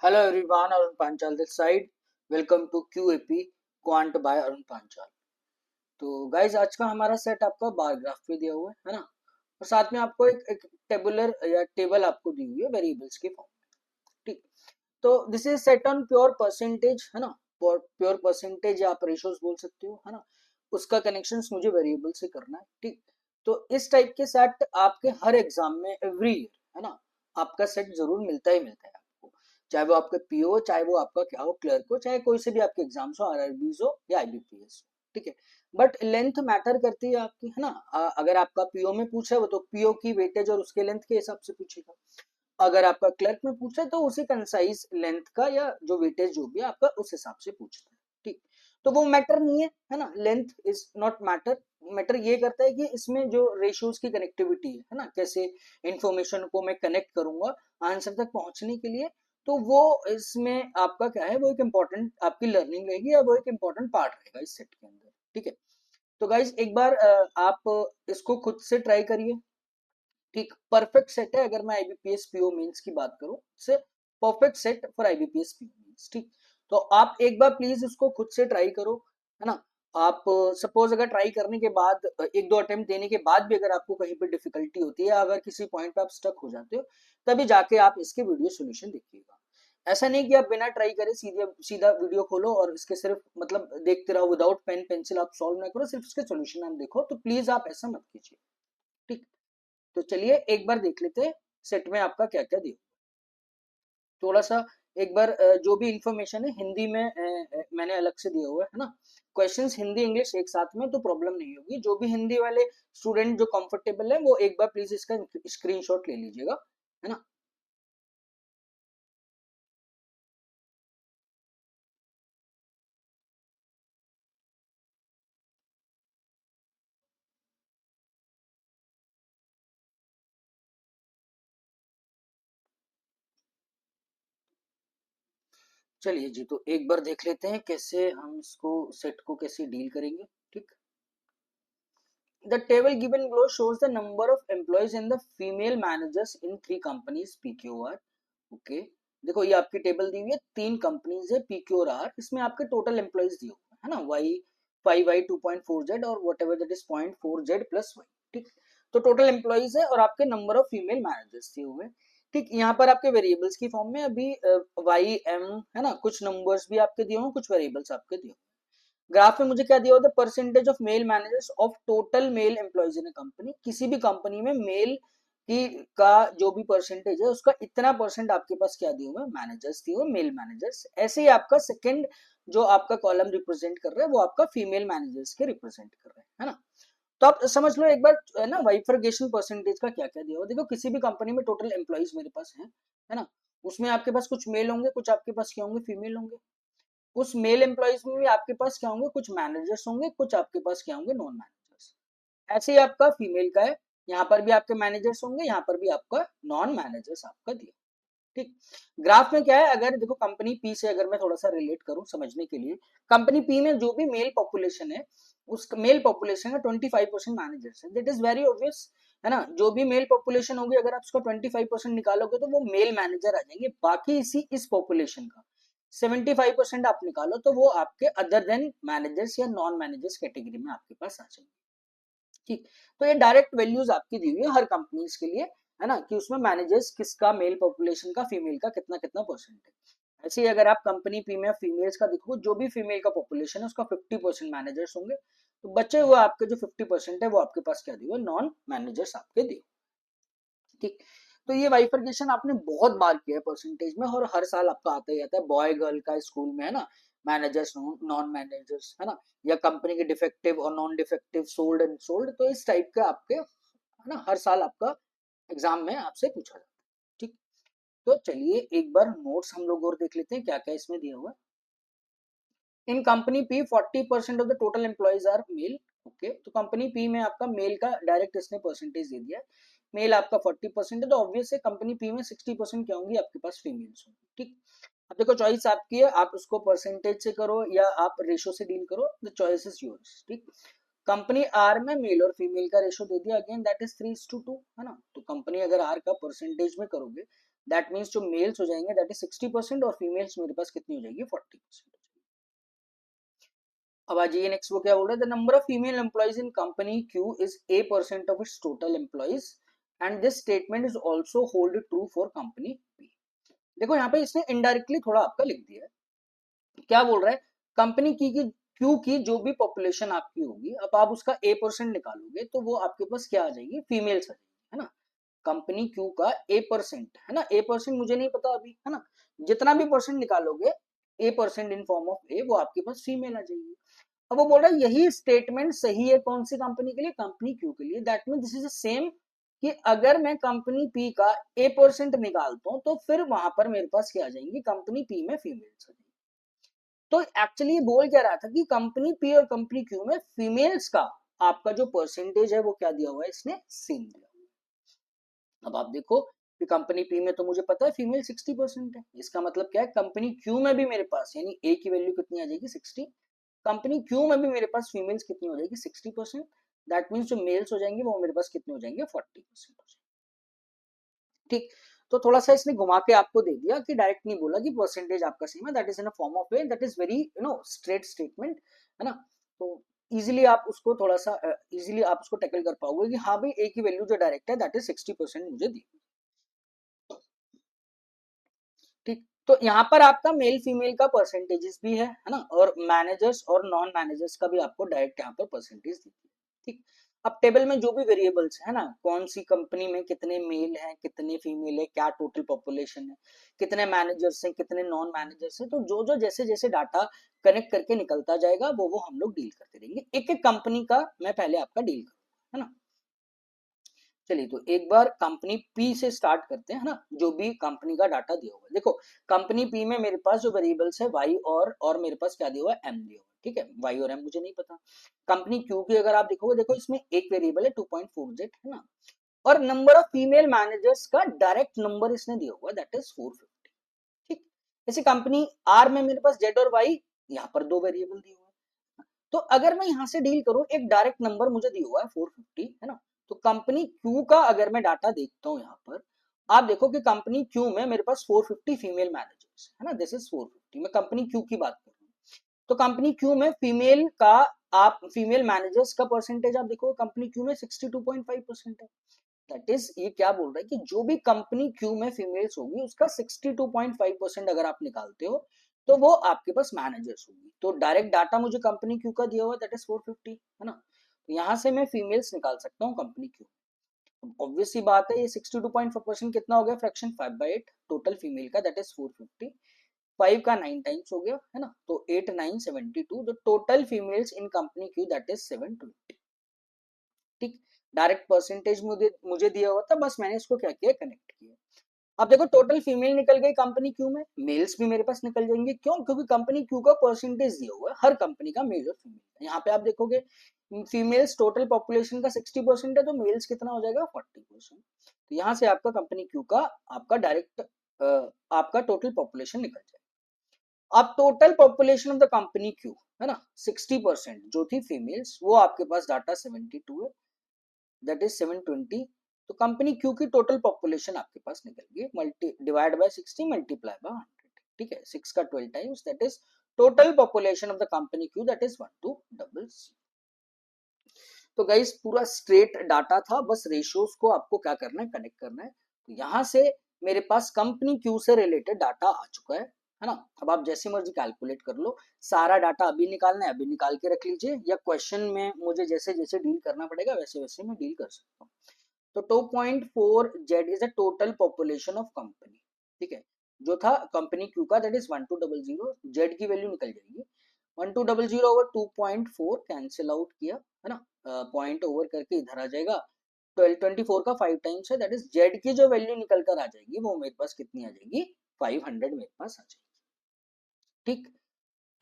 Hello everyone, Arun Panchal this side. Welcome to QAP Quant by Arun Panchal. तो guys आज का हमारा set आपका बार ग्राफ पे दिया हुआ है ना, और साथ में आपको एक टेबुलर या टेबल आपको दी हुई है वेरिएबल्स के फॉर्म में। ठीक, तो this is set on pure percentage है ना, प्योर परसेंटेज या आप रेशोज बोल सकते हो है ना, उसका कनेक्शन मुझे वेरिएबल से करना है। ठीक, तो इस टाइप के सेट आपके हर एग्जाम में एवरी ईयर है ना, आपका सेट जरूर मिलता ही मिलता है आपको, चाहे वो आपके पीओ, चाहे वो आपका क्या हो क्लर्क हो, चाहे कोई से भी आपके एग्जाम्स हो, आरआरबीज हो या आईबीपीएस हो। ठीक है, बट लेंथ मैटर करती है आपकी है ना। अगर आपका पीओ में पूछा है वो तो पीओ की वेटेज और उसके लेंथ के हिसाब से पूछेगा। अगर आपका क्लर्क में पूछे तो उसी कंसाइज लेंथ का या जो वेटेज जो भी है आपका उस हिसाब से पूछता है। ठीक, तो वो मैटर नहीं है ना, length is not matter. Matter ये करता है कि इसमें जो रेशियोज की कनेक्टिविटी है ना, कैसे इंफॉर्मेशन को मैं कनेक्ट करूंगा आंसर तक पहुंचने के लिए, तो वो इसमें आपका क्या है, वो एक इंपॉर्टेंट आपकी लर्निंग रहेगी या वो एक इंपॉर्टेंट पार्ट रहेगा इस सेट के अंदर। ठीक है, तो गाइज एक बार आप इसको खुद से ट्राई करिए। ठीक, परफेक्ट सेट है। अगर मैं आईबीपीएस पीओ मेंस की बात करूं, से perfect set for IBPS PO mains. ठीक, तो आप एक बार प्लीज इसको खुद से ट्राई करो है ना। आप सपोज अगर ट्राई करने के बाद एक दो अटेम्प्ट देने के बाद भी अगर आपको कहीं पे डिफिकल्टी होती है, अगर किसी पॉइंट पे आप स्टक हो जाते हो, तभी जाके आप इसके वीडियो सोल्यूशन देखिएगा। ऐसा नहीं कि आप बिना ट्राई करे सीधे सीधा वीडियो खोलो और इसके सिर्फ मतलब देखते रहो, विदाउट पेन पेंसिल आप सॉल्व ना करो, सिर्फ इसके सोल्यूशन आप देखो, तो प्लीज आप ऐसा मत कीजिए। ठीक, तो चलिए एक बार देख लेते हैं सेट में आपका क्या क्या दिया। थोड़ा सा एक बार जो भी इंफॉर्मेशन है हिंदी में मैंने अलग से दिया हुआ है ना। क्वेश्चंस हिंदी इंग्लिश एक साथ में, तो प्रॉब्लम नहीं होगी। जो भी हिंदी वाले स्टूडेंट जो कंफर्टेबल है वो एक बार प्लीज इसका स्क्रीनशॉट ले लीजिएगा है ना। चलिए जी, तो एक बार देख लेते हैं कैसे हम इसको सेट को कैसे डील करेंगे। ठीक, the table given below shows the number of employees and the female managers in three companies PQR। Okay, देखो ये आपकी टेबल दी हुई है, तीन कंपनीज है पीक्यू और आर, इसमें आपके टोटल एम्प्लॉइज दिए हुए हैं ना, वाई 5y 2.4z और whatever that is 0.4z plus y. ठीक, तो टोटल एम्प्लॉइज है और आपके नंबर ऑफ फीमेल मैनेजर्स दिए हुए हैं। ठीक, यहाँ पर आपके वेरिएबल्स की फॉर्म में अभी वाई एम है ना, कुछ नंबर्स भी आपके दिए हुए, कुछ वेरिएबल्स आपके दिए हुए। ग्राफ में मुझे क्या दिया होता है, percentage of male managers of total male employees in company. किसी भी कंपनी में मेल की का जो भी परसेंटेज है उसका इतना परसेंट आपके पास क्या दिए हुए मैनेजर्स दिए हुए, मेल मैनेजर्स। ऐसे ही आपका सेकंड जो आपका कॉलम रिप्रेजेंट कर रहा है वो आपका फीमेल मैनेजर्स के रिप्रेजेंट कर रहे हैं है ना। तो आप समझ लो एक बार है ना, वाइफर्गेशन परसेंटेज का क्या क्या दिया हुआ। देखो किसी भी कंपनी में टोटल एम्प्लॉइज मेरे पास है ना, उसमें आपके पास कुछ मेल होंगे, कुछ आपके पास क्या होंगे, फीमेल होंगे। उस मेल एम्प्लॉयज में भी आपके पास क्या होंगे, कुछ मैनेजर्स होंगे, कुछ आपके पास क्या होंगे, नॉन मैनेजर्स। ऐसे ही आपका फीमेल का है, यहाँ पर भी आपके मैनेजर्स होंगे, यहाँ पर भी आपका नॉन मैनेजर्स आपका दिया। ठीक, ग्राफ में क्या है, अगर देखो कंपनी पी से अगर मैं थोड़ा सा रिलेट करूं समझने के लिए, कंपनी पी में जो भी मेल पॉपुलेशन है, उस मेल पॉपुलेशन का 25% मैनेजर्स है, दैट इज वेरी ऑब्वियस है ना। जो भी मेल पॉपुलेशन होगी अगर आप उसका 25% निकालोगे तो वो मेल मैनेजर आ जाएंगे। बाकी इसी इस पॉपुलेशन का 75% आप निकालो तो वो आपके अदर देन मैनेजर्स या नॉन मैनेजर्स कैटेगरी में आपके पास आ जाएंगे। ठीक, तो ये डायरेक्ट वैल्यूज आपकी दी हुई है हर कंपनीज के लिए है ना, कि उसमें मैनेजर्स किसका, मेल पॉपुलेशन का, फीमेल का कितना कितना परसेंट है। ऐसे ही अगर आप कंपनी पी में फीमेल्स का देखो, जो भी फीमेल का पॉपुलेशन है उसका 50% मैनेजर्स होंगे, तो बचे हुए आपके जो 50% है वो आपके पास क्या दिए हुए, नॉन मैनेजर्स आपके दिए। ठीक, तो ये वाइफर्केशन आपने बहुत बार किया है परसेंटेज में, और हर साल आपका आता ही आता है, बॉय गर्ल का स्कूल में है ना, मैनेजर्स नॉन मैनेजर्स है ना, या कंपनी के डिफेक्टिव और non defective, sold and sold, तो इस टाइप के आपके है ना हर साल आपका एग्जाम में आपसे पूछा जाता है। ठीक, तो चलिए एक बार नोट्स हम लोग और देख लेते हैं क्या क्या इसमें दिया हुआ है। In company P 40% of the total employees are male. Okay, तो कंपनी पी में आपका मेल का डायरेक्ट इसने परसेंटेज दे दिया है, मेल आपका 40% है, तो ऑब्वियस है कंपनी पी में 60% क्या होंगी आपके पास, फीमेल्स होंगी। ठीक, अब देखो चॉइस आपकी है, आप उसको परसेंटेज से करो या आप रेशो से डील करो, द चॉइस इज योर्स। ठीक, कंपनी आर में मेल और फीमेल का रेशो दे दिया, अगेन दैट इज 3:2 है ना, तो कंपनी अगर आर का परसेंटेज में करोगे दैट मीन्स जो मेल्स हो जाएंगे दैट इज 60% और फीमेल्स मेरे पास कितनी हो जाएगी 40%। अब आ जाइए नेक्स्ट, वो क्या बोल रहा है, the number of female employees in company Q is A% of its total employees and this statement is also hold true for company P. देखो यहाँ पे इसने इनडायरेक्टली थोड़ा आपका लिख दिया है, क्या बोल रहा है, कंपनी की क्यू की जो भी पॉपुलेशन आपकी होगी, अब आप उसका A% निकालोगे तो वो आपके पास क्या आ जाएगी, फीमेल्स आ जाएगी, है ना। कंपनी क्यू का A% है ना, A% मुझे नहीं पता अभी, है ना, जितना भी परसेंट निकालोगे A% इन फॉर्म ऑफ ए, वो आपके पास फीमेल आ जाएगी। अब वो बोल रहा है यही स्टेटमेंट सही है कौन सी कंपनी के लिए, कंपनी क्यू के लिए। That mean this is the same कि अगर मैं कंपनी पी का A% निकालता हूं तो फिर वहां पर मेरे पास क्या आ जाएंगी, कंपनी पी में फीमेल्स आ जाएंगी। तो एक्चुअली बोल क्या रहा था कि कंपनी पी और कंपनी क्यू में फीमेल्स का आपका जो परसेंटेज है वो क्या दिया हुआ है, इसने सेम दिया हुआ है। अब आप देखो कि कंपनी पी में तो मुझे पता है फीमेल 60% है, इसका मतलब क्या है, कंपनी क्यू में भी मेरे पास यानी ए की वैल्यू कितनी आ जाएगी 60, कंपनी क्यू में भी मेरे पास फीमेल्स कितनी हो जाएगी 60%। दैट मीन्स जो मेल्स हो जाएंगे वो मेरे पास कितने हो जाएंगे 40% हो जाएंगे। ठीक, तो थोड़ा सा इसने घुमा के आपको दे दिया कि डायरेक्ट नहीं बोला कि परसेंटेज आपका सेम है, that is in a form of way, that is very straight statement, है ना। तो इजिली आप उसको थोड़ा सा इजिली आप उसको टैकल कर पाओगे कि हाँ भाई ए की वैल्यू जो डायरेक्ट है दैट इज 60% मुझे दी। ठीक, तो यहाँ पर आपका मेल फीमेल का परसेंटेजेस भी है ना, और मैनेजर्स और नॉन मैनेजर्स का भी आपको डायरेक्ट यहाँ पर परसेंटेज दी है। ठीक, अब टेबल में जो भी वेरिएबल्स है ना, कौन सी कंपनी में कितने मेल हैं कितने फीमेल है, क्या टोटल पॉपुलेशन है, कितने मैनेजर्स हैं कितने नॉन मैनेजर्स हैं, तो जो जो जैसे जैसे डाटा कनेक्ट करके निकलता जाएगा वो हम लोग डील करते रहेंगे। एक एक कंपनी का मैं पहले आपका डील करूंगा, है ना। चलिए तो एक बार कंपनी पी से स्टार्ट करते हैं, है ना, जो भी कंपनी का डाटा दिया हुआ है। देखो कंपनी पी में मेरे पास जो वेरिएबल्स है वाई और मेरे पास क्या दिया हुआ है, एम दिया हुआ है। ठीक है, वाई और एम मुझे नहीं पता। कंपनी क्यू की अगर आप देखोगे, देखो इसमें एक वेरिएबल है 2.4Z, है ना, और नंबर ऑफ फीमेल मैनेजर्स का डायरेक्ट नंबर इसने दिया हुआ है दैट इज 450। ठीक, जैसे कंपनी आर में मेरे पास जेड और वाई, यहाँ पर दो वेरिएबल दिए हुए हैं, तो अगर मैं यहां से डील करूं, एक डायरेक्ट नंबर मुझे दिया हुआ है 450, है ना, तो कंपनी क्यू का अगर मैं डाटा देखता हूं यहाँ पर, आप देखो कि कंपनी क्यू में मेरे पास 450 फीमेल मैनेजर्स है ना, दिस इज 450, मैं कंपनी क्यू की बात कर रहा हूँ। तो कंपनी क्यू में फीमेल का, आप फीमेल मैनेजर्स का परसेंटेज आप देखो कंपनी क्यू में 62.5% है। दैट इज, ये क्या बोल रहा है कि जो भी कंपनी क्यू में फीमेल्स होगी उसका 62.5% अगर आप निकालते हो तो वो आपके पास मैनेजर्स होगी। तो डायरेक्ट डाटा मुझे कंपनी क्यू का दिया हुआ दैट इज 450, है ना, तो यहाँ से मैं फीमेल्स निकाल सकता हूँ कंपनी क्यू। ऑब्वियस सी बात है, ये 62.5% कितना हो गया, फ्रैक्शन 5/8 टोटल फीमेल का दैट इज 450, 5 का 9 टाइम्स हो गया, है ना, तो 8 9 72, the total females in company Q that is 720। ठीक, डायरेक्ट परसेंटेज मुझे मुझे दिया हुआ था, बस मैंने इसको क्या किया, कनेक्ट किया। अब देखो टोटल फीमेल निकल गई कंपनी क्यू में, मेल्स भी मेरे पास निकल जाएंगे, क्यों, क्योंकि कंपनी क्यू का परसेंटेज दिया हुआ है हर कंपनी का, मेल और फीमेल। यहाँ पे आप देखोगे फीमेल्स टोटल पॉपुलेशन का 60% है, तो मेल्स कितना हो जाएगा 40%। तो यहाँ से आपका कंपनी क्यू का आपका डायरेक्ट आपका टोटल पॉपुलेशन निकल जाएगा। अब total population of the company Q, है ना, 60% जो थी फीमेल्स, वो आपके पास डाटा 72 है, दैट इज 720। तो कंपनी क्यू की टोटल पॉपुलेशन आपके पास निकल गई, multi divide by 60 multiply by 100। ठीक है, 6 का 12 times that is total population of the company Q that is 1200। तो गाइस पूरा स्ट्रेट डाटा था, बस रेशियोज को आपको क्या करना है, कनेक्ट करना है। तो यहां से मेरे पास कंपनी क्यू से रिलेटेड डाटा आ चुका है ना। अब आप जैसी मर्जी कैलकुलेट कर लो, सारा डाटा अभी निकालना है अभी निकाल के रख लीजिए, या क्वेश्चन में मुझे जैसे जैसे डील करना पड़ेगा वैसे वैसे मैं डील कर सकता हूँ। तो 2.4Z is a total population of company. ठीक है, जो था कंपनी क्यू का दैट इज 1200, जेड की वैल्यू निकल जाएगी 1200 ओवर 2.4 कैंसिल आउट किया, है ना, पॉइंट ओवर करके इधर आ जाएगा, 1224 का 5 टाइम्स है, दैट इज जेड की जो वैल्यू निकल कर आ जाएगी वो मेरे पास कितनी आ जाएगी, 500 मेरे पास आ जाएगी। ठीक,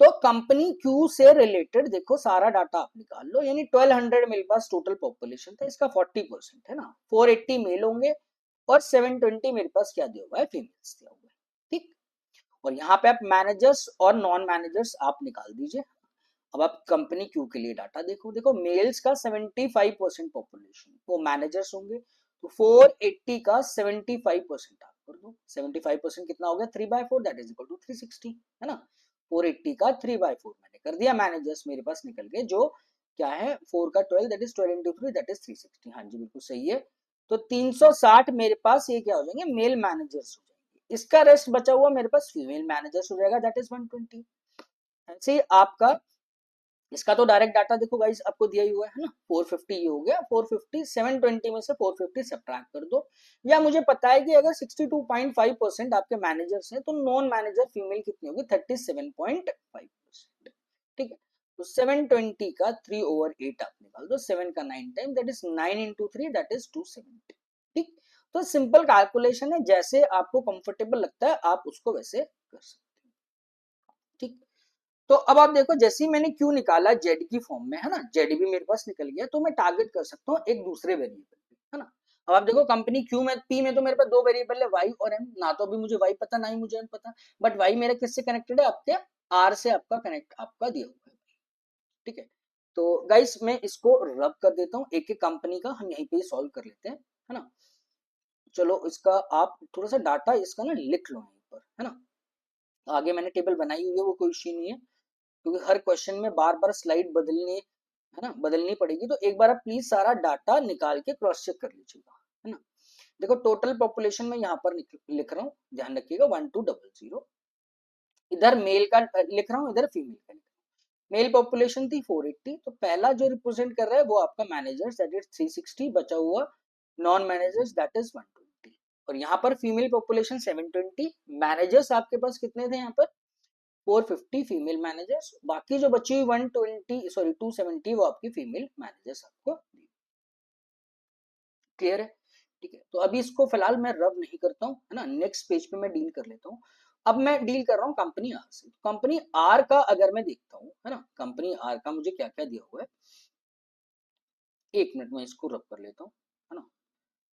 तो कंपनी क्यू से रिलेटेड देखो सारा डाटा आप निकाल लो, यानी 1200 मेरे पास टोटल पॉपुलेशन था, इसका 40% है ना, 480 मेल होंगे और 720 मेरे पास क्या दिया हुआ है, फीमेल्स दिया हुआ है। ठीक, और यहाँ पे आप मैनेजर्स और नॉन मैनेजर्स आप निकाल दीजिए। अब आप कंपनी क्यू के लिए डाटा देखो, देखो मेल्स का 75% पॉपुलेशन वो मैनेजर्स होंगे, तो 480 का 75% कर दो, 75% कितना हो गया 3/4 दैट इज इक्वल टू 360, है ना। 480 का 3/4 मैंने कर दिया, मैनेजर्स मेरे पास निकल गए, जो क्या है 4 का 12 that is 12 into 3 that is 360। हाँ जी बिल्कुल सही है। तो 360 मेरे पास ये क्या हो जाएंगे, मेल मैनेजर्स हो जाएंगे। इसका रेस्ट बचा हुआ मेरे पास फीमेल मैनेजर्स हो जाएगा दैट इज 120। ऐसे ही आपका इसका तो डायरेक्ट डाटा देखो गाइस आपको दिया ही हुआ है ना, 450 ये हो गया, 450 720 में से 450 सब्ट्रैक्ट कर दो। या मुझे पता है कि अगर 62.5% आपके मैनेजर्स हैं तो नॉन मैनेजर फीमेल कितनी होगी 37.5%। ठीक है, तो 720 का 3/8 आप निकाल दो, 7 का 9 time that is 9 into 3 that is 270। ठीक, तो सिंपल कैलकुलेशन है, जैसे आपको कंफर्टेबल लगता है आप उसको वैसे कर सकते हैं। ठीक, तो अब आप देखो जैसे ही मैंने क्यू निकाला जेड की फॉर्म में, है ना, जेड भी मेरे पास निकल गया, तो मैं टारगेट कर सकता हूँ एक दूसरे वेरिएबल पे, है ना। अब आप देखो कंपनी क्यू में पी में तो मेरे पास दो वेरिएबल है वाई और एम, ना तो अभी मुझे वाई पता ना ही मुझे एम पता, बट वाई मेरा किससे कनेक्टेड है, आपके आर से आपका कनेक्ट आपका दिया हुआ है। ठीक है, तो गाइस मैं इसको रब कर देता हूँ, एक एक कंपनी का हम यहीं पे सॉल्व कर लेते हैं, है ना। चलो इसका आप थोड़ा सा डाटा इसका ना लिख लो यहीं पर, है ना। आगे मैंने टेबल बनाई हुई है, वो कोई इश्यू नहीं है, क्योंकि हर क्वेश्चन में बार बार स्लाइड बदलने, है ना, बदलनी पड़ेगी, तो एक बार आप प्लीज सारा डाटा निकाल के क्रॉस चेक कर लीजिएगा, है ना। देखो टोटल पॉपुलेशन में यहाँ पर लिख रहा हूँ, ध्यान रखिएगा 1200, इधर मेल का लिख रहा हूँ, इधर फीमेल का लिख रहा हूँ। मेल पॉपुलेशन थी 480, तो पहला जो रिप्रेजेंट कर रहा है वो आपका मैनेजर्स दैट इज 360, बचा हुआ नॉन मैनेजर्स दैट इज 120, और यहाँ पर फीमेल पॉपुलेशन 720, मैनेजर्स आपके पास कितने थे यहाँ पर 450 फीमेल मैनेजर्स, बाकी जो बची हुई 270 वो आपकी फीमेल मैनेजर्स आपको। क्लियर है, ठीक है। तो अभी इसको फिलहाल मैं रब नहीं करता हूँ, है ना, नेक्स्ट पेज पे मैं डील कर लेता हूँ। अब मैं डील कर रहा हूँ कंपनी आर से। कंपनी आर का अगर मैं देखता हूँ, है ना, कंपनी आर का मुझे क्या क्या दिया हुआ है, एक मिनट में इसको रब कर लेता हूँ, है ना।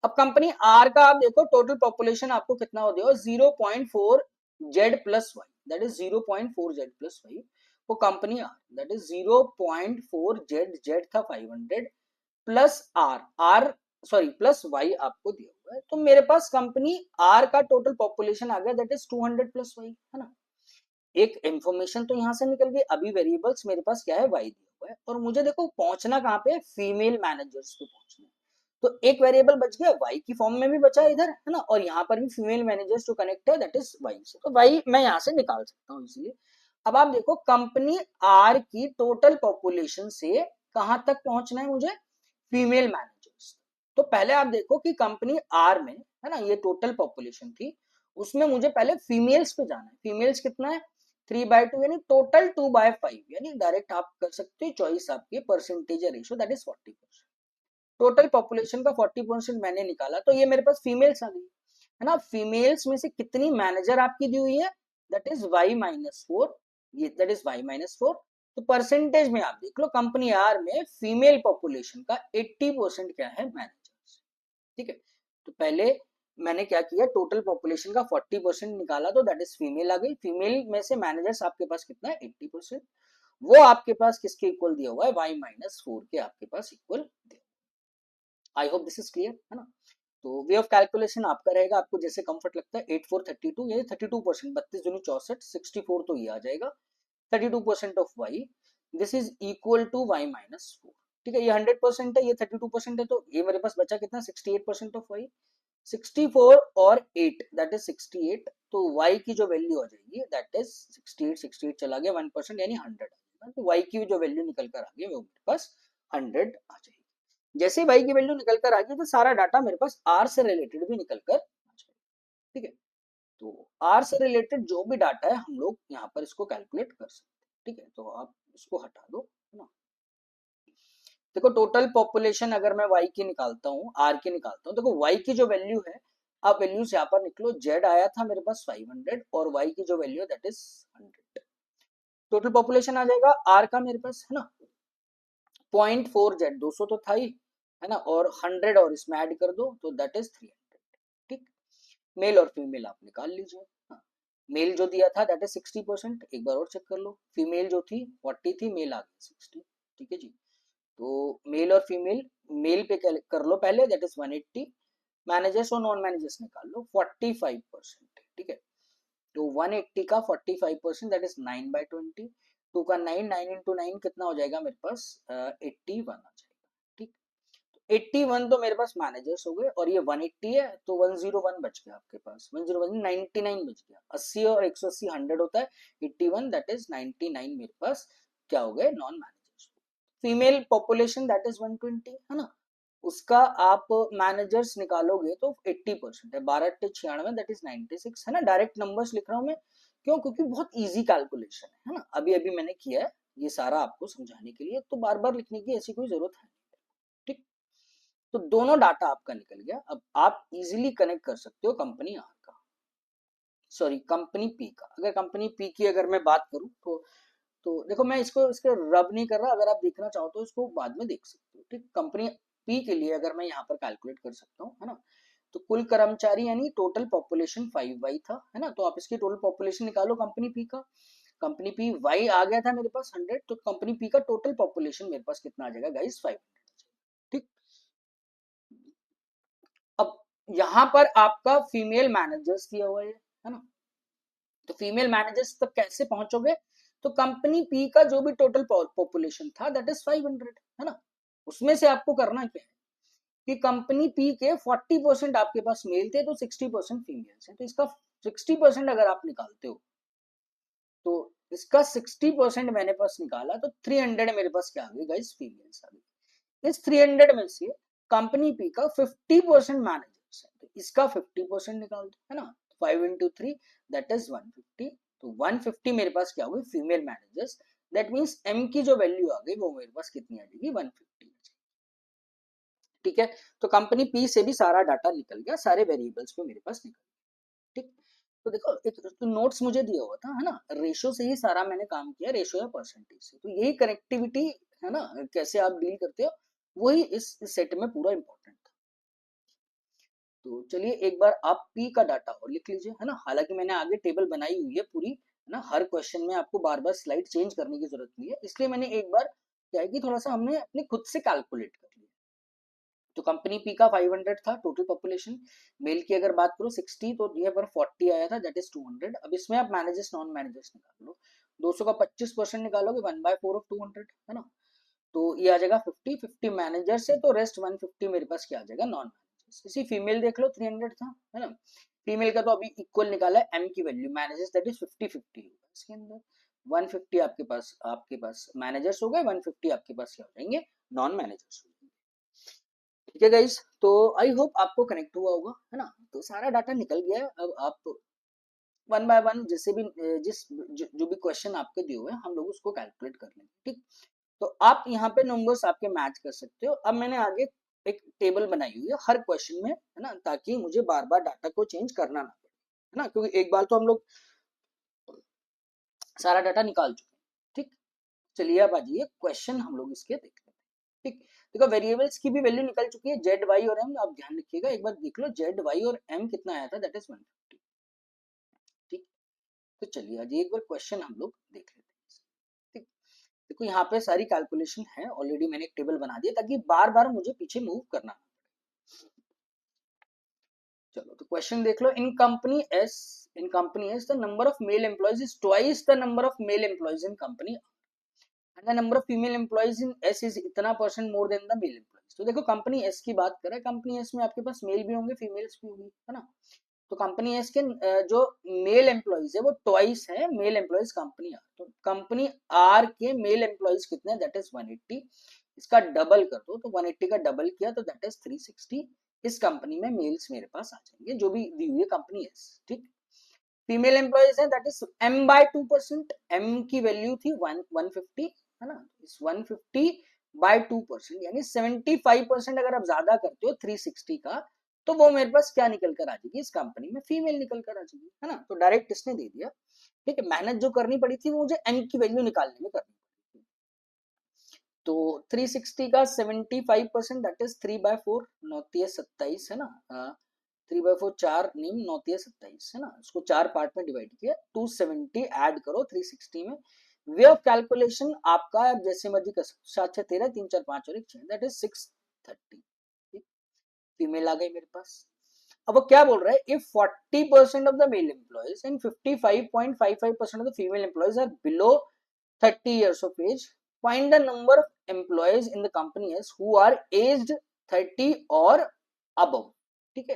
अब कंपनी आर का आप देखो टोटल पॉपुलेशन आपको कितना हो दिया 0.4 Z plus Y that is 0.4 Z plus Y, वो company R that is 0.4 Z, Z था 500 plus R, R sorry plus Y आपको दिया हुआ है, तो मेरे पास कंपनी आर का टोटल पॉपुलेशन आ गया दैट इज 200 प्लस वाई, है ना। एक इंफॉर्मेशन तो यहां से निकल गई, अभी वेरिएबल्स मेरे पास क्या है वाई दिया हुआ है, और मुझे देखो पहुंचना कहाँ पे है, फीमेल मैनेजर्स पे पहुंचना है, तो एक वेरिएबल बच गया वाई की फॉर्म में भी बचा इधर, है ना, और यहाँ पर भी फीमेल मैनेजर्स जो कनेक्ट है दैट इज वाई से, तो वाई मैं यहाँ से निकाल सकता हूँ इसलिए। अब आप देखो कंपनी आर की टोटल पॉपुलेशन से कहां तक पहुंचना है मुझे, फीमेल मैनेजर्स। तो पहले आप देखो कि कंपनी आर में, है ना, ये टोटल पॉपुलेशन थी, उसमें मुझे पहले फीमेल्स पे जाना है, फीमेल्स कितना है 3/2 यानी टोटल 2/5, यानी डायरेक्ट आप कर सकते हो चॉइस आपकी percentage ratio that is 40%। Total population का 40% मैंने निकाला, तो ये मेरे पास फीमेल्स आ गई, है ना। फीमेल्स में से कितनी मैनेजर आपकी दी हुई है दैट इज y-4, ये दैट इज y-4, तो परसेंटेज में आप देख लो कंपनी आर में फीमेल पॉपुलेशन का 80% क्या है मैनेजर्स। ठीक है, तो पहले मैंने क्या किया टोटल पॉपुलेशन का 40% निकाला, तो दैट इज फीमेल आ गई, फीमेल में से मैनेजर्स आपके पास कितना है 80%, वो आपके पास किसके इक्वल दिया हुआ है y-4 के आपके पास इक्वल दिया। I hope this is clear, है ना। तो वे ऑफ कैलकुलेशन आपका रहेगा, आपको जैसे कंफर्ट लगता है 8432 ये 32%, 32 दूनी 64, 64 तो ये आ जाएगा 32% of y, this is equal to y-4। ठीक है, ये 100% है, ये 32% है, तो ये मेरे पास बचा कितना 68% ऑफ वाई, 64 और 8 दैट इज 68, तो y की जो वैल्यू आ जाएगी दैट इज 68 चला गया 1% यानी 100 आ जाएगा, तो y की जो वैल्यू निकल कर आ गई वो मेरे पास 100 आ जाएगी। जैसे वाई की वैल्यू निकल कर आ गई तो सारा डाटा मेरे पास आर से रिलेटेड भी निकल कर आ जाएगा। ठीक है, तो आर से रिलेटेड जो भी डाटा है हम लोग यहाँ पर इसको कैलकुलेट कर सकते हैं। ठीक है, तो आप इसको हटा दो, है ना। देखो टोटल पॉपुलेशन अगर मैं वाई की निकालता हूँ आर की निकालता हूँ, देखो वाई की जो वैल्यू है, आप वैल्यूज यहाँ पर निकलो, जेड आया था मेरे पास 500 और वाई की जो वैल्यू है दैट इज 100, टोटल पॉपुलेशन आ जाएगा आर का मेरे पास, है ना, 0.4 जेड 200 तो था ही, है ना, और 100 और इसमें ऐड कर दो तो दैट इज 300। ठीक, मेल और फीमेल आप निकाल लीजिए। हाँ, मेल जो दिया था दैट इज 60%, एक बार और चेक कर लो, फीमेल जो थी 40 थी, मेल आ गई 60। ठीक है जी, तो मेल और फीमेल, मेल पे कर लो पहले दैट इज 180, मैनेजर्स और नॉन मैनेजर्स निकाल लो, 45%, ठीक है। तो 180 का 45% दैट इज 9/20, 2 का 9, 9 इंटू 9 कितना हो जाएगा मेरे पास 81 आ जाएगा, ठीक। 81 तो मेरे पास मैनेजर्स हो गए, और ये 180 है तो 101 बच गया आपके पास, 101 99 बच गया, 80 और 180 100 होता है, 81 दैट इज 99 मेरे पास क्या हो गए, non managers. Female population that is 120 है ना, उसका आप मैनेजर्स निकालोगे तो 80% है, 12×96 दैट इज 96 है ना। डायरेक्ट नंबर्स लिख रहा हूं मैं, क्यों, क्योंकि बहुत इजी कैलकुलेशन है ना, अभी अभी मैंने किया है ये सारा आपको समझाने के लिए, तो बार बार लिखने की ऐसी कोई जरूरत है नहीं, ठीक। तो दोनों डाटा आपका निकल गया, अब आप इजीली कनेक्ट कर सकते हो कंपनी आर का, सॉरी कंपनी पी का। अगर कंपनी पी की अगर मैं बात करूं तो देखो मैं इसको इसके रब नहीं कर रहा, अगर आप देखना चाहो तो इसको बाद में देख सकते हो, ठीक। कंपनी पी के लिए अगर मैं यहाँ पर कैलकुलेट कर सकता हूँ, है ना, तो कुल कर्मचारी यानी टोटल पॉपुलेशन 5y था, है ना, तो आप इसकी टोटल पॉपुलेशन निकालो कंपनी पी का। कंपनी पी वाई आ गया था मेरे पास 100, तो कंपनी पी का टोटल पॉपुलेशन मेरे पास कितना आ जाएगा गाइस, 500, ठीक। अब यहाँ पर आपका फीमेल मैनेजर्स दिया हुआ है ना, तो फीमेल मैनेजर्स तक कैसे पहुंचोगे, तो कंपनी पी का जो भी टोटल पॉपुलेशन था दैट इज 500, है ना, उसमें से आपको करना क्या है कि कंपनी पी के 40% आपके पास मेल थे तो 60% फीमेल्स हैं, तो इसका 60% अगर आप निकालते हो तो इसका 60% मैंने पास निकाला, तो 300 मेरे पास क्या आ गई गाइस, फीमेल्स आ गई। इस 300 में से कंपनी पी का 50% मैनेजर्स है, तो इसका 50% निकाल दो, है ना, 5×3 दैट इज 150, तो 150 मेरे पास क्या होगी, female managers, that means M की जो वैल्यू आ गई वो मेरे पास कितनी आ जाएगी, 150, ठीक है। तो कंपनी पी से भी सारा डाटा निकल गया, सारे वेरिएबल्स पे मेरे पास निकल गया, ठीक। तो देखो एक तो नोट्स मुझे दिया हुआ था, है ना, रेशो से ही सारा मैंने काम किया, रेशो या परसेंटेज से, तो यही कनेक्टिविटी है ना, कैसे आप डील करते हो, वही इस सेट में पूरा इंपॉर्टेंट था। तो चलिए एक बार आप पी का डाटा और लिख लीजिए, है ना, हालांकि मैंने आगे टेबल बनाई हुई है पूरी, है ना, हर क्वेश्चन में आपको बार बार स्लाइड चेंज करने की जरूरत नहीं है, इसलिए मैंने एक बार क्या है कि थोड़ा सा हमने अपने खुद से कैलकुलेट कर लिया। तो कंपनी पी का 500 था टोटल पॉपुलेशन, मेल की अगर बात करो 60, तो यहाँ पर 40 आया था दैट इज 200। अब इसमें आप मैनेजर्स नॉन मैनेजर्स निकाल लो, 200 का 25% निकालोगे 1/4 ऑफ 200, है ना, तो ये आ जाएगा 50 मैनेजर्स है, तो रेस्ट 150 मेरे पास क्या आ जाएगा, नॉन मैनेजर्स। इसी फीमेल देख लो 300 था, है ना, फीमेल का तो अभी इक्वल निकाला है एम की वैल्यू, मैनेजर्स दैट इज 50-50 इसके अंदर 150 आपके पास मैनेजर्स हो गए, 150 आपके पास क्या हो जाएंगे, नॉन मैनेजर्स हो जाएंगे, ठीक है गाइस। तो आई होप आपको कनेक्ट हुआ होगा, है ना, तो सारा डाटा निकल गया है। अब आप वन बाय वन जैसे भी जो भी क्वेश्चन आपके दिए हुए हैं हम लोग उसको कैलकुलेट कर लेंगे, ठीक। तो आप यहाँ पे नंबर्स आपके मैच कर सकते हो। अब मैंने आगे एक टेबल बनाई हुई है हर क्वेश्चन में, है ना, ताकि मुझे बार बार डाटा को चेंज करना ना पड़े, है ना, क्योंकि एक बार तो हम लोग सारा डाटा निकाल चुके हैं, ठीक। चलिए अब आ जाइए क्वेश्चन हम लोग इसके देख लेते हैं, ठीक। देखो वेरिएबल्स की भी वैल्यू निकल चुकी है, जेड वाई और एम, आप ध्यान रखिएगा, एक बार देख लो जेड वाई और एम कितना आया था, दैट इज 150, ठीक। तो चलिए आज एक बार क्वेश्चन हम लोग देख लेते हैं, ठीक। देखो यहाँ पे सारी कैलकुलेशन है, ऑलरेडी मैंने एक टेबल बना दिया ताकि बार बार मुझे पीछे मूव करना ना पड़े। चलो तो क्वेश्चन देख लो, in company S the number of male employees is twice the number of male employees in company and the number of female employees in S is इतना percent more than the male employees. तो देखो company S की बात करें, company S में आपके पास mail भी होंगे फीमेल्स भी होंगी, है ना, तो कंपनी एस के जो मेल एम्प्लॉयज है वो ट्वाइस है मेल एम्प्लॉयज कंपनी आर, तो कंपनी आर के मेल एम्प्लॉयज कितने, दैट इज 180, इसका डबल कर दो, तो 180 का डबल किया तो दैट इज 360, इस कंपनी में मेल्स मेरे पास आ जाएंगे जो भी दी हुई है कंपनी एस, ठीक। फीमेल एम्प्लॉयज है दैट इज m/2%, m की वैल्यू थी 150, है ना, इस 150/2% यानी 75% अगर आप ज्यादा करते हो 360 का, तो वो मेरे पास क्या निकल कर आ जाएगी, इस कंपनी में फीमेल निकल कर आ जाएगी, है ना, तो डायरेक्ट इसने दे दिया, ठीक है। मेहनत जो करनी पड़ी थी वो मुझे m की वैल्यू निकालने में करनी पड़ी थी, तो 360 का 75% दैट इज 3/4, 9×27 है ना, 3/4 4 निम 9×27 है ना, इसको 4 पार्ट में डिवाइड किया, 270 ऐड करो 360 में, वे ऑफ कैलकुलेशन आपका जैसे मर्जी कर सकते, 7 6 13 3 4 5 और 1 6 दैट इज 630, फीमेल आ गई मेरे पास। अब वो क्या बोल रहा है, if 40% of the male employees and 55.55% of the female employees are below 30 years of age, find the number of employees in the company as who are aged 30 or above। ठीक है,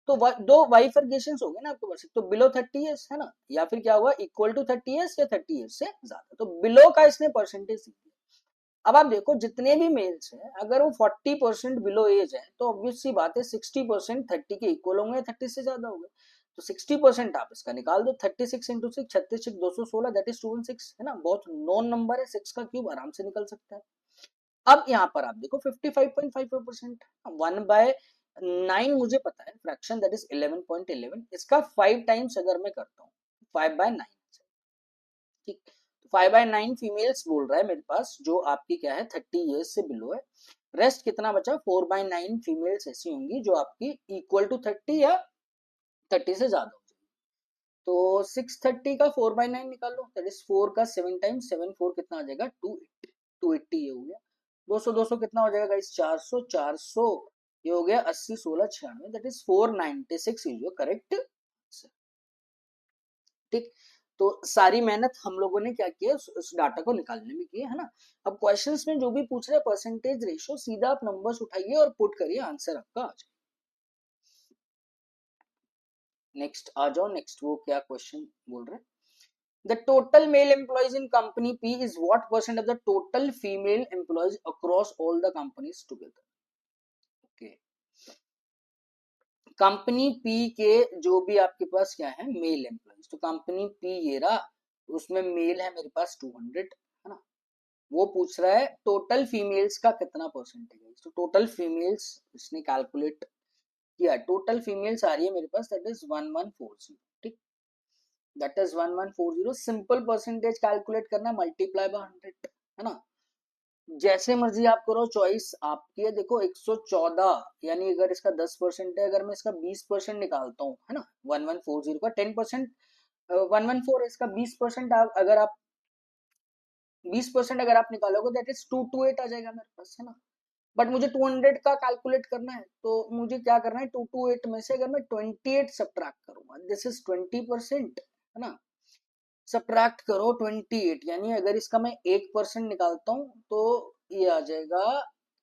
तो दो बाइफरकेशन हो गए ना आपके पास, तो बिलो 30 years है ना, या फिर क्या हुआ इक्वल टू 30 years या 30 years से ज्यादा, तो बिलो का इसने परसेंटेज दिया। अब आप देखो जितने भी मेल्स हैं अगर वो 40% बिलो एज है तो ऑब्वियस सी बात है 60% 30 के इक्वल होंगे, 30 से ज्यादा होंगे, तो 60% आप इसका निकाल दो, 36 इंटू 6 36 216 दैट इज 216 है ना, बहुत नॉन नंबर है, 6 का क्यूब आराम से निकल सकता है। अब यहाँ पर आप देखो 55.55%, 1/9 मुझे पता है फ्रैक्शन दैट इज 11.11, इसका 5 टाइम्स अगर मैं करता हूँ 5/9, ठीक, 5/9 फीमेल्स बोल रहा है मेरे पास जो आपकी क्या है 30 ईयर्स से बिलो है, रेस्ट कितना बचा 4/9 फीमेल्स ऐसी होंगी जो आपकी इक्वल टू 30 या 30 से ज्यादा हो जाएगी, तो 630 का 4/9 निकाल लो, दैट इज 4 का 7 टाइम्स 7 4 कितना आ जाएगा 280, 280 ये हो गया, 200 200 कितना हो जाएगा गाइस 400 400 ये हो गया 80 16 96 that is 496 is your correct answer. ठीक, तो सारी मेहनत हम लोगों ने क्या किया उस डाटा को निकालने में की है ना। अब क्वेश्चंस में जो भी पूछ रहे हैं परसेंटेज रेशियो सीधा आप नंबर्स उठाइए और पुट करिए, आंसर आपका आ जाए। नेक्स्ट आ जाओ, नेक्स्ट वो क्या क्वेश्चन बोल रहे हैं, the total mail employees in company P is what percent of the total female employees across all the companies together. Okay, company P के जो भी आपके पास क्या है मेल एम्प्लॉयज, तो कंपनी पी ये रहा, उसमें मेल है मेरे पास 200 है ना, वो पूछ रहा है टोटल फीमेल्स का कितना परसेंटेज है, तो टोटल फीमेल्स इसने कैलकुलेट किया, टोटल फीमेल्स आ रही है मेरे पास दैट इज 1140, ठीक, that is 1140, simple percentage calculate करना मल्टीप्लाई बाय 100 है ना, जैसे मर्जी आप करो, चॉइस आपकी है। देखो 114 यानी अगर इसका 10% है, अगर मैं इसका 20% निकालता हूँ है ना 1140 का 10%, 114 इसका 20% अगर आप 20% अगर आप निकालोगे दैट इज 228 आ जाएगा मेरे पास है ना, बट मुझे 200 का कैलकुलेट करना है, तो मुझे क्या करना है 228 में से अगर मैं 28 सब्ट्रैक्ट करूंगा, दिस इज 20% है ना, सब्ट्रैक्ट करो 28 यानी अगर इसका मैं 1% निकालता हूँ तो ये आ जाएगा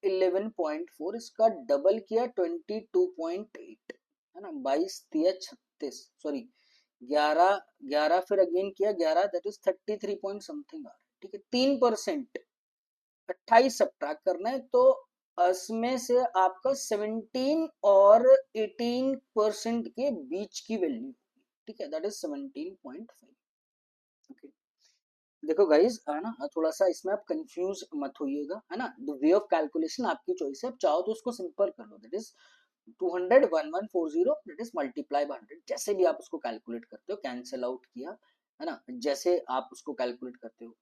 11.4, इसका डबल किया 22.8 है ना, 22 दिया 36 सॉरी 11 11 फिर अगेन किया 11 दैट इज 33 पॉइंट समथिंग आ रहा है, ठीक है 3%, 28 सब्ट्रैक्ट करना है, तो इसमें से आपका 17 और 18% के बीच की वैल्यू, ठीक है दैट इज 17.5। ओके, देखो गाइस है ना, थोड़ा सा इसमें आप कंफ्यूज मत होइएगा है ना, द वे ऑफ कैलकुलेशन आपकी चॉइस है, आप चाहो तो उसको सिंपल कर लो, that is 200 1140 that is multiply by 100, जैसे भी आप उसको कैलकुलेट करते हो, कैंसिल आउट किया है ना, जैसे आप उसको कैलकुलेट करते हो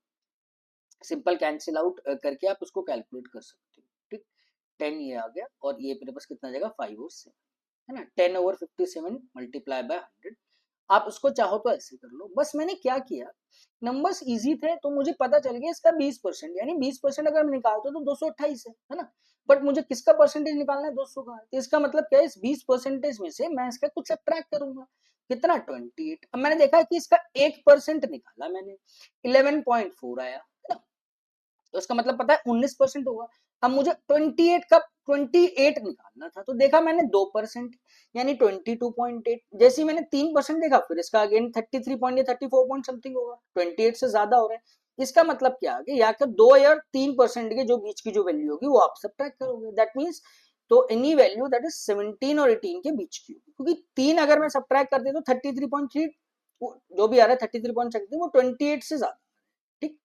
सिंपल कैंसिल आउट करके आप उसको कैलकुलेट कर सकते हो, ठीक, 10 ये आ गया और ये मेरे पास कितना जाएगा 5 और 7 है ना, 10/57 मल्टीप्लाई बाय 100, आप उसको चाहो तो ऐसे कर लो, बस मैंने क्या किया नंबर्स इजी थे तो मुझे पता चल गया इसका 20%, यानी 20% अगर मैं निकालता हूँ तो 228 है ना, बट मुझे किसका परसेंटेज निकालना है 200 का, तो इसका मतलब क्या है इस 20% में से मैं इसका कुछ सब्ट्रैक्ट करूंगा, कितना 28, अब मैंने देखा कि इसका 1% निकाला मैंने 11.4 आया है ना, तो इसका मतलब पता है 19% होगा, अब मुझे 28 का 28 निकालना था, तो देखा मैंने 2% यानी 22.8, जैसे ही मैंने 3% देखा फिर इसका अगेन 33 पॉइंट या 34 पॉइंट समथिंग होगा, 28 से ज्यादा हो रहा है, इसका मतलब क्या है या कि 2 या 3% के जो बीच की जो वैल्यू होगी वो आप सब्ट्रैक्ट करोगे, दैट मींस तो एनी वैल्यू दैट इज 17 और 18 के बीच की होगी, क्योंकि 3 अगर मैं सब्ट्रैक्ट कर देता हूँ 33.3 जो भी आ रहा है 33.3 वो 28 से ज्यादा, ठीक,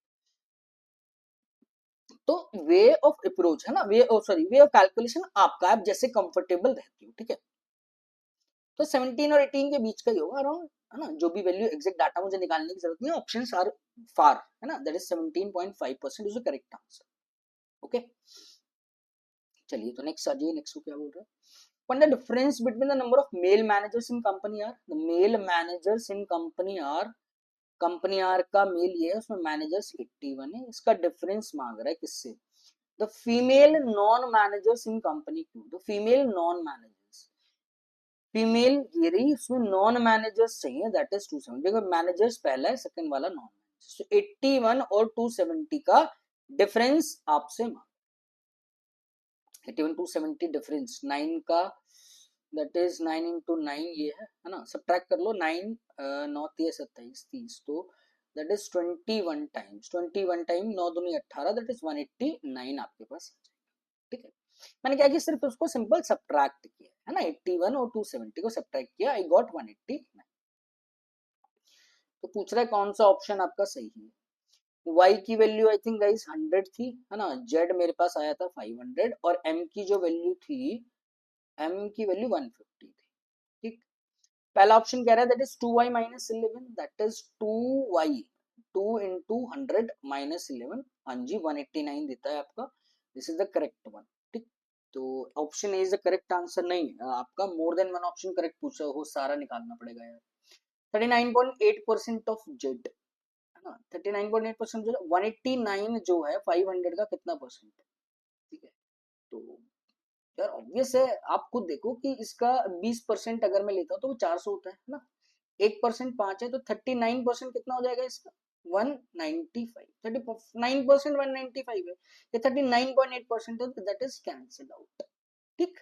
तो वे ऑफ अप्रोच है ना, वे सॉरी वे ऑफ कैलकुलेशन आपका, आप जैसे कंफर्टेबल रहते हो, ठीक है, तो 17 और 18 के बीच का ही होगा अराउंड है ना, जो भी वैल्यू एग्जैक्ट डाटा मुझे निकालने की जरूरत नहीं है, ऑप्शंस आर फार है ना, that is 17.5% is the correct answer. Okay, चलिए तो नेक्स्ट आ जाइए, नेक्स्ट को क्या बोल रहा है, what the difference between the number of male managers in company are, the male managers in company are, company R का मेल ये है उसमें मैनेजर्स 81 है, इसका डिफरेंस मांग रहा है किससे, the female non managers in company Q, the female non managers female ये रही, उसमें नॉन मैनेजर्स चाहिए, दैट इज 270। देखो मैनेजर्स पहला है, सेकंड वाला नॉन मैनेजर्स, तो 81 और 270 का डिफरेंस आपसे मांग, 81 270 डिफरेंस 9 का, दैट इज 9 इंटू 9 ये है ना, सब्ट्रैक्ट कर लो 9 9 3 27 30, तो दैट इज 21 टाइम्स, 21 टाइम 9 दूनी 18, दैट इज 189 आपके पास, ठीक है। मैंने क्या किया, सिर्फ उसको सिंपल सब्ट्रैक्ट किया है ना, 81 और 270 को सब्ट्रैक्ट किया, आई गॉट 189। तो पूछ रहा है कौन सा ऑप्शन आपका सही है। y की वैल्यू आई थिंक गाइस 100 थी, है ना, z मेरे पास आया था 500, और m की जो वैल्यू थी, m की वैल्यू 150 थी, ठीक। पहला ऑप्शन कह रहा है that is 2y minus 11, that is 2y 2 into 100 minus 11, हाँ जी 189 देता है आपका, this is the correct one, ठीक। तो option A is the correct answer, नहीं आपका more than one option correct पूछा हो, सारा निकालना पड़ेगा यार। 39.8% ऑफ जेड, है ना, 39.8% जो 189 जो है 500 का कितना परसेंट है, ठीक है। तो यार ऑब्वियस है, आप खुद देखो कि इसका 20% अगर मैं लेता हूँ तो वो 400 होता है ना, 1% 5 है, तो 39% कितना हो जाएगा इसका, 195, 39% 195 है, ये 39.8% है, तो दैट इज कैंसिल आउट, ठीक।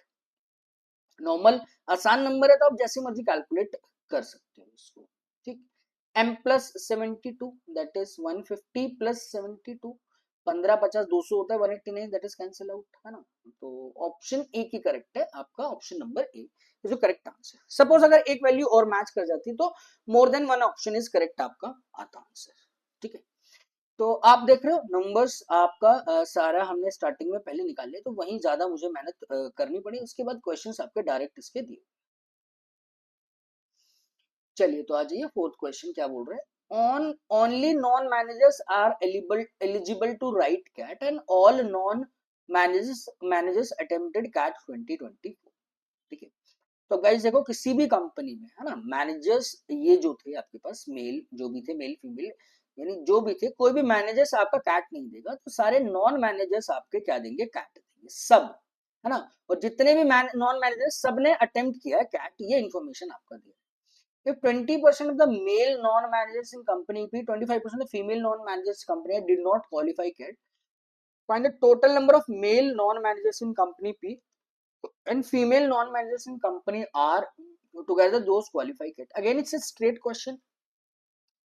नॉर्मल आसान नंबर है, तो आप जैसे मर्जी कैलकुलेट कर सकते हो इसको, ठीक। m plus 72 that is 150 plus 72, 15 50 200 होता है, 189 दैट इज कैंसिल आउट, है ना। तो ऑप्शन ए की करेक्ट है आपका, ऑप्शन नंबर ए इज जो करेक्ट आंसर। सपोज अगर एक वैल्यू और मैच कर जाती तो more than one option is correct आपका आता आंसर, ठीक है। तो आप देख रहे हो नंबर्स आपका सारा हमने स्टार्टिंग में पहले निकाल लिया, तो वहीं ज्यादा मुझे मेहनत करनी पड़ी, उसके बाद क्वेश्चंस आपके डायरेक्ट इसके दिए। चलिए तो आ जाइए, फोर्थ क्वेश्चन क्या बोल रहे हैं, on only non managers are eligible to write CAT and all non managers attempted CAT 2024, ठीक है। तो गाइस देखो किसी भी कंपनी में, है ना, मैनेजर्स ये जो थे आपके पास, मेल जो भी थे, मेल फीमेल यानी जो भी थे, कोई भी मैनेजर्स आपका कैट नहीं देगा, तो सारे नॉन मैनेजर्स आपके क्या देंगे, कैट देंगे सब, है ना। और जितने भी नॉन मैनेजर्स सब ने अटेम्प्ट किया है कैट, ये इन्फॉर्मेशन आपका दिया। If 20% of the male non-managers in company P, 25% of the female non-managers company did not qualify CAT, find the total number of male non-managers in company P and female non-managers in company R together those qualify CAT. Again, it's a straight question,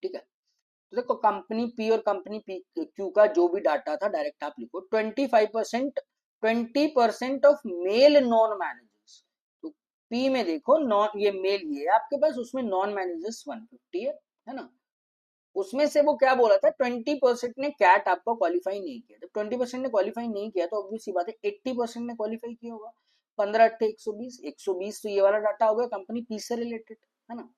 ठीक है। तो देखो company P और company P Q का जो भी data था direct आप लिखो, 25% 20% ऑफ मेल नॉन मैनेजर्स, तो पी में देखो नॉन, ये मेल ये है आपके पास, उसमें नॉन मैनेजर्स 150 है ना, उसमें से वो क्या बोला था, 20% ने कैट आपको क्वालिफाई नहीं किया, जब 20% ने क्वालिफाई नहीं किया तो ऑब्वियस सी बात है 80% ने क्वालिफाई किया होगा, 15 8 120, 120 तो ये वाला डाटा हो गया कंपनी पी से रिलेटेड, है ना।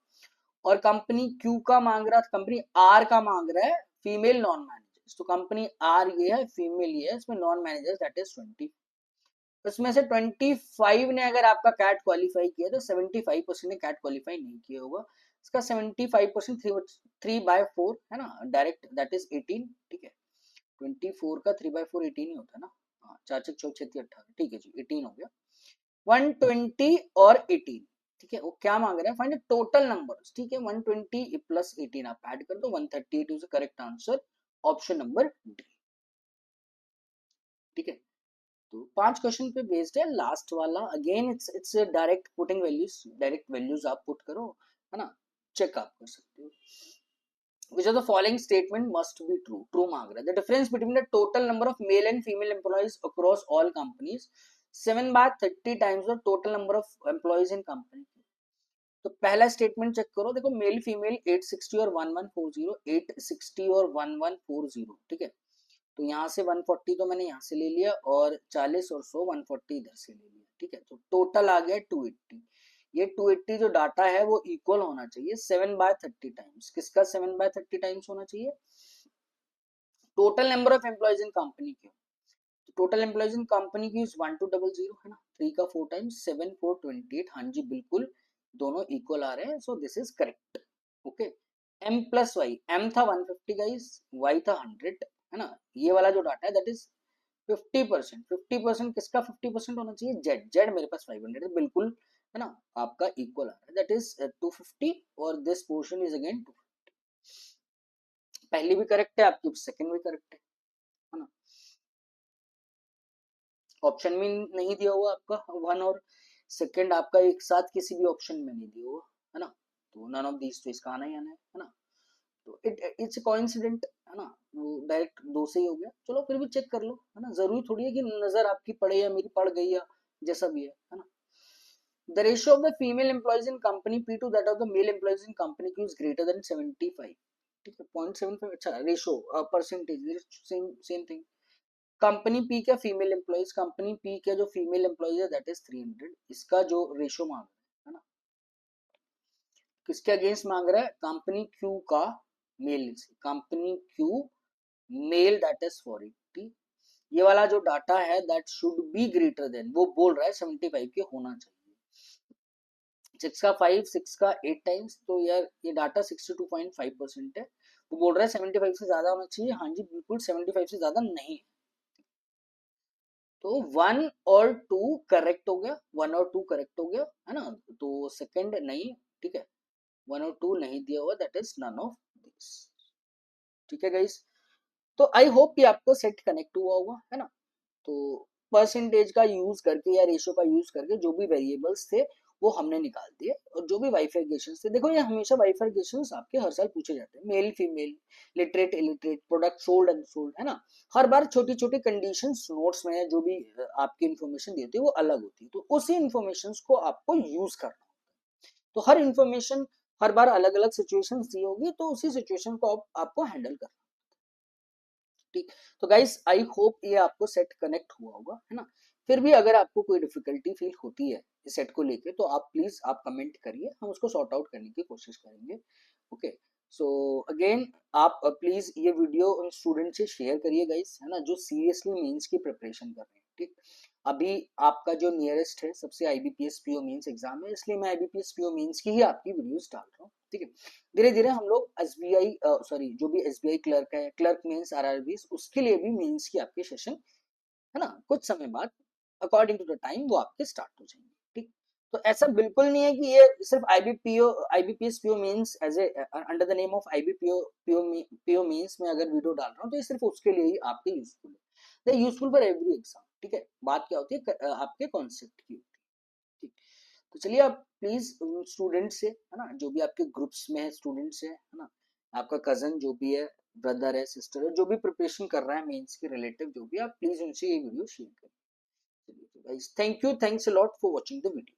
और कंपनी क्यू का मांग रहा था, कंपनी आर का मांग रहा है फीमेल नॉन मैनेजर्स, तो कंपनी आर ये है, फीमेल ये है, इसमें नॉन मैनेजर्स दैट इज 20, उसमें से 25 ने अगर आपका कैट क्वालिफाई किया तो 75% ने कैट क्वालिफाई नहीं किया होगा, इसका 75% 3/4 है ना, डायरेक्ट दैट इज 18, ठीक है। 24 का 3/4 18 ही होता है ना, हाँ 4 6 14 36 18, ठीक है जी 18 हो गया, 120 और 18, ठीक है। वो क्या मांग रहा है, फाइंड टोटल नंबर्स, ठीक है, 120 प्लस 18 आप ऐड कर दो, 138 is the correct answer, option number D, ठीक है। तो 5 क्वेश्चन पे बेस्ड है, लास्ट वाला again it's direct putting values, direct values आप पुट करो, है ना, चेक आप कर सकते हो। Which of the following statement must be true? True मांग रहा है, the difference between the total number of male and female employees across all companies 7/30 times the total number of employees in company। तो पहला statement check करो, देखो male female 860 और 1140, 860 और 1140, ठीक है। तो यहाँ से 140 तो मैंने यहाँ से ले लिया, और 40 और 100 140 इधर से ले लिया, ठीक है। तो टोटल आ गया 280, ये 280 जो डाटा है वो इक्वल होना चाहिए 7/30 टाइम्स, किसका 7/30 टाइम्स होना चाहिए, total number of employees in company के, टोटल एम्प्लॉयज इन कंपनी की 1200 है ना, 3 का 4 टाइम्स 7 4 28, हाँ जी बिल्कुल दोनों इक्वल आ रहे हैं, so this is correct, okay. m प्लस वाई, m था 150 गाइस, y था 100, है ना, ये वाला जो डाटा है दैट इज 50%, 50% किसका 50% होना चाहिए, जेड, जेड मेरे पास 500 है, बिल्कुल है ना, आपका इक्वल आ रहा है, दैट इज 250 और दिस पोर्शन इज अगेन 250। पहली भी करेक्ट है आपकी, सेकंड भी करेक्ट है ना। ऑप्शन में नहीं दिया हुआ आपका वन और सेकंड आपका एक साथ किसी भी ऑप्शन में नहीं दिया हुआ, है ना, तो नन ऑफ दीज, तो इसका आना ही आना है ना। तो इट्स कोइंसिडेंट, है ना, वो डायरेक्ट दो से ही हो गया। चलो फिर भी चेक कर लो, है ना, जरूरी थोड़ी है कि नजर आपकी पड़े या मेरी पड़ गई या जैसा भी है ना। The ratio of the female employees in company P to that of the male employees in company Q is greater than 75, ठीक है, 0.75, अच्छा ratio percentage same same thing. Company P का फीमेल एम्प्लॉइज, कंपनी पी का जो female employees है that is 300, इसका जो ratio मांग रहा है ना, किसके अगेंस्ट मांग रहा है, कंपनी क्यू का male, company Q male that is 40, ये वाला जो डाटा है that should be greater than, वो बोल रहा है 75 के होना चाहिए। 6 का 5, 6 का 8 टाइम्स, तो यार ये डाटा 62.5% है, वो बोल रहा है 75 से ज्यादा होना चाहिए। हाँ जी बिल्कुल 75 से ज्यादा नहीं, तो वन और टू करेक्ट हो गया, वन और टू करेक्ट हो गया, है ना, तो सेकंड नहीं, ठीक है, वन और टू नहीं दिया हुआ, that is none of this, ठीक है गाइस। तो आई होप कि आपको सेट कनेक्ट हुआ होगा, है ना। तो परसेंटेज का यूज करके या रेशियो का यूज करके जो भी वेरिएबल्स थे वो हमने निकाल दिए, और जो भी बाइफरकेशन थे, देखो ये हमेशा बाइफरकेशन आपके हर साल पूछे जाते हैं, male female, literate illiterate, product sold unsold, है ना, हर बार छोटी छोटी कंडीशन नोट्स में जो भी आपकी इंफॉर्मेशन दी होती है वो अलग होती है, तो उसी इंफॉर्मेशन को आपको यूज करना होता है। तो हर इंफॉर्मेशन हर बार अलग अलग सिचुएशन दी होगी, तो उसी सिचुएशन को आपको हैंडल करना, ठीक। तो गाइस आई होप ये आपको सेट कनेक्ट हुआ होगा, है ना। फिर भी अगर आपको कोई डिफिकल्टी फील होती है इस सेट को लेके, तो आप प्लीज आप कमेंट करिए, हम उसको सॉर्ट आउट करने की कोशिश करेंगे। ओके, सो अगेन आप प्लीज ये वीडियो उन स्टूडेंट से शेयर करिए गाइस, है ना, जो सीरियसली मेंस की प्रिपरेशन कर रहे हैं, ठीक। अभी आपका जो नियरेस्ट है सबसे आईबीपीएस पीओ मेंस एग्जाम है, इसलिए मैं आईबीपीएस पीओ मेंस की ही आपकी वीडियोस डाल रहा हूँ, ठीक है। धीरे धीरे हम लोग एसबीआई सॉरी जो भी एसबीआई क्लर्क है, क्लर्क मेंस आरआरबी, उसके लिए भी मेंस की आपके सेशन, है ना, कुछ समय बाद अकॉर्डिंग टू द टाइम वो आपके स्टार्ट हो जाएंगे, ठीक। तो ऐसा बिल्कुल नहीं है कि ये सिर्फ IBPO IBPS PO means as a under the name of IBPO PO means में अगर वीडियो डाल रहा हूँ तो ये सिर्फ उसके लिए ही आपके यूजफुल है, ये यूजफुल फॉर एवरी एग्जाम, ठीक है। बात क्या होती है आपके कॉन्सेप्ट की, ठीक। तो चलिए आप प्लीज स्टूडेंट से, है ना, जो भी आपके ग्रुप्स में है स्टूडेंट से, है ना, आपका कजन जो भी है, ब्रदर है, सिस्टर है, जो भी प्रिपरेशन कर रहा है मेंस के रिलेटिव जो भी, आप प्लीज उनसे ये वीडियो शेयर करिए। चलिए guys, thank you, thanks a lot for watching the video.